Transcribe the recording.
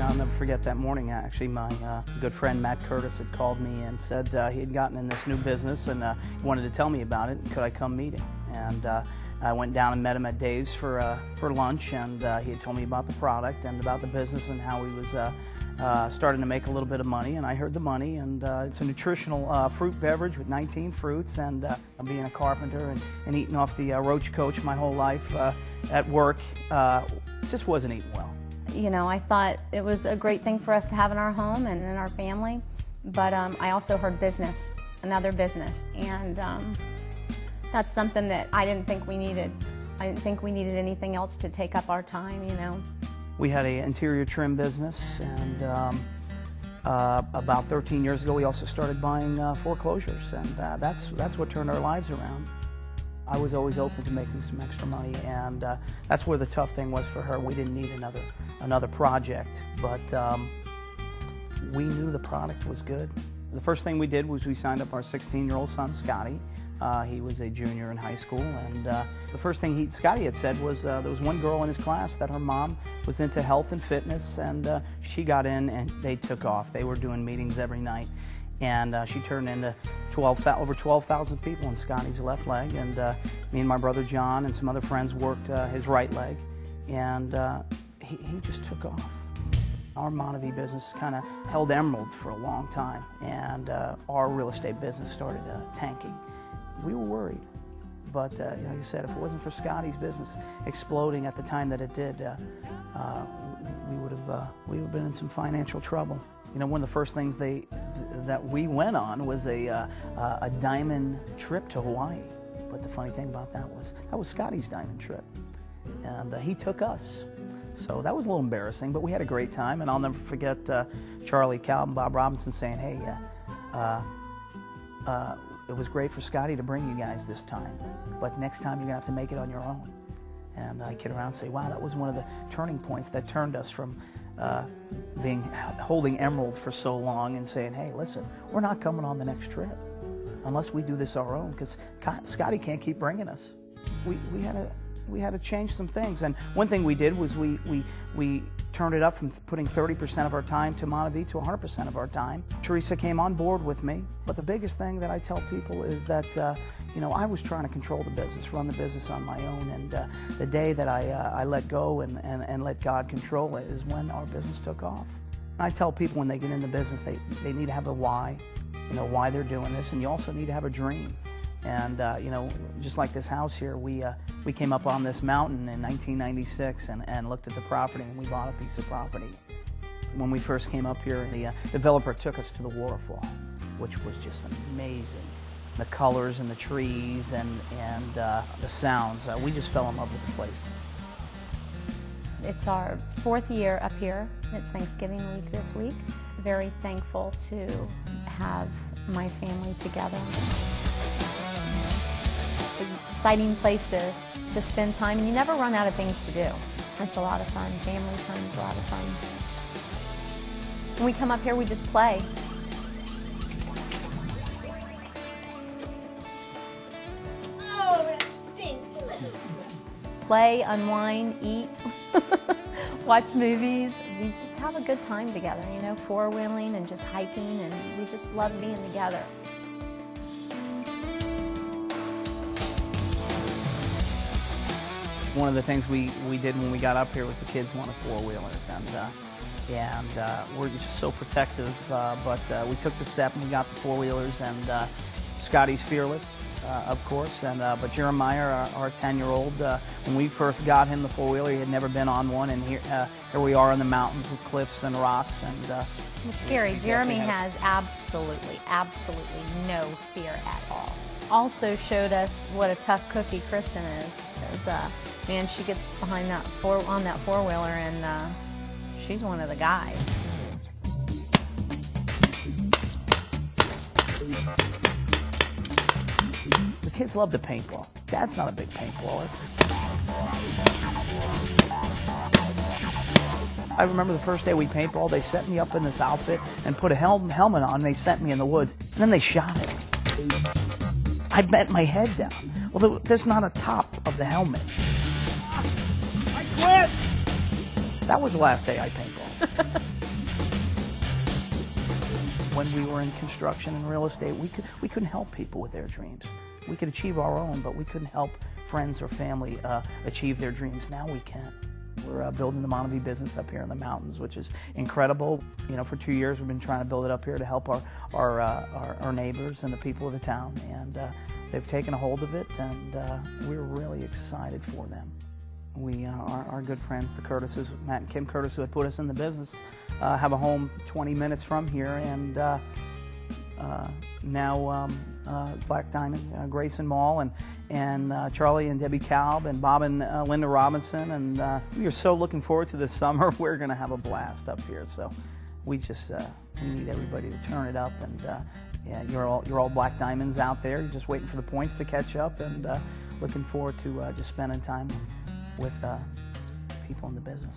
I'll never forget that morning. Actually, my good friend Matt Curtis had called me and said he had gotten in this new business and he wanted to tell me about it. Could I come meet him? And I went down and met him at Dave's for lunch, and he had told me about the product and about the business and how he was starting to make a little bit of money. And I heard the money, and it's a nutritional fruit beverage with 19 fruits. And being a carpenter and eating off the Roach Coach my whole life at work, just wasn't eating well. You know, I thought it was a great thing for us to have in our home and in our family, but I also heard business, another business, and that's something that I didn't think we needed. I didn't think we needed anything else to take up our time, you know. We had an interior trim business, and about 13 years ago we also started buying foreclosures, and that's what turned our lives around. I was always open to making some extra money, and that's where the tough thing was for her. We didn't need another project, but we knew the product was good. The first thing we did was we signed up our 16-year-old son, Scotty. He was a junior in high school, and the first thing Scotty had said was there was one girl in his class that her mom was into health and fitness, and she got in and they took off. They were doing meetings every night. And she turned into over 12,000 people in Scotty's left leg. And me and my brother John and some other friends worked his right leg. And he just took off. Our Monavie business kind of held emerald for a long time. And our real estate business started tanking. We were worried. But like I said, if it wasn't for Scotty's business exploding at the time that it did, we would have been in some financial trouble. You know, one of the first things that we went on was a diamond trip to Hawaii. But the funny thing about that was Scotty's diamond trip, and he took us. So that was a little embarrassing, but we had a great time. And I'll never forget Charlie Calb and Bob Robinson saying, "Hey, it was great for Scotty to bring you guys this time, but next time you're gonna have to make it on your own." And I kid around and say, "Wow, that was one of the turning points that turned us from holding emerald for so long and saying, hey, listen, we're not coming on the next trip unless we do this our own, because Scotty can't keep bringing us." We had to change some things, and one thing we did was we turned it up from putting 30% of our time to Monavie to 100% of our time. Teresa came on board with me, but the biggest thing that I tell people is that you know, I was trying to control the business, run the business on my own, and the day that I let go and let God control it is when our business took off. And I tell people when they get into business, they need to have a why, you know, why they're doing this, and you also need to have a dream. And you know, just like this house here, we came up on this mountain in 1996 and looked at the property, and we bought a piece of property. When we first came up here, the developer took us to the waterfall, which was just amazing. The colors and the trees and the sounds. We just fell in love with the place. It's our 4th year up here. It's Thanksgiving week this week. Very thankful to have my family together. It's an exciting place to spend time, and you never run out of things to do. It's a lot of fun. Family time is a lot of fun. When we come up here, we just play. Play, unwind, eat, watch movies. We just have a good time together, you know, four-wheeling and just hiking, and we just love being together. One of the things we did when we got up here was the kids wanted four-wheelers, and we're just so protective, but we took the step and we got the four-wheelers, and Scotty's fearless. Of course, and but Jeremiah, our 10-year-old, when we first got him the four-wheeler, he had never been on one, and here we are in the mountains with cliffs and rocks, and it's scary. Jeremy has absolutely no fear at all. Also showed us what a tough cookie Kristen is, because man, she gets behind that on that four-wheeler, and she's one of the guys. The kids love to paintball. Dad's not a big paintballer. I remember the first day we paintballed, they set me up in this outfit and put a helmet on, and they sent me in the woods, and then they shot it. I bent my head down. Well, there's not a top of the helmet. I quit! That was the last day I paintballed. When we were in construction and real estate, we couldn't help people with their dreams. We could achieve our own, but we couldn't help friends or family achieve their dreams. Now we can. We're building the Monavie business up here in the mountains, which is incredible. You know, for 2 years we've been trying to build it up here to help our neighbors and the people of the town, and they've taken a hold of it, and we're really excited for them. We, our good friends, the Curtises, Matt and Kim Curtis, who had put us in the business, have a home 20 minutes from here, and now Black Diamond, Grayson Mall, and Charlie and Debbie Kalb, and Bob and Linda Robinson, and we are so looking forward to this summer. We're going to have a blast up here, so we just we need everybody to turn it up, and yeah, you're all Black Diamonds out there. You're just waiting for the points to catch up, and looking forward to just spending time with people in the business.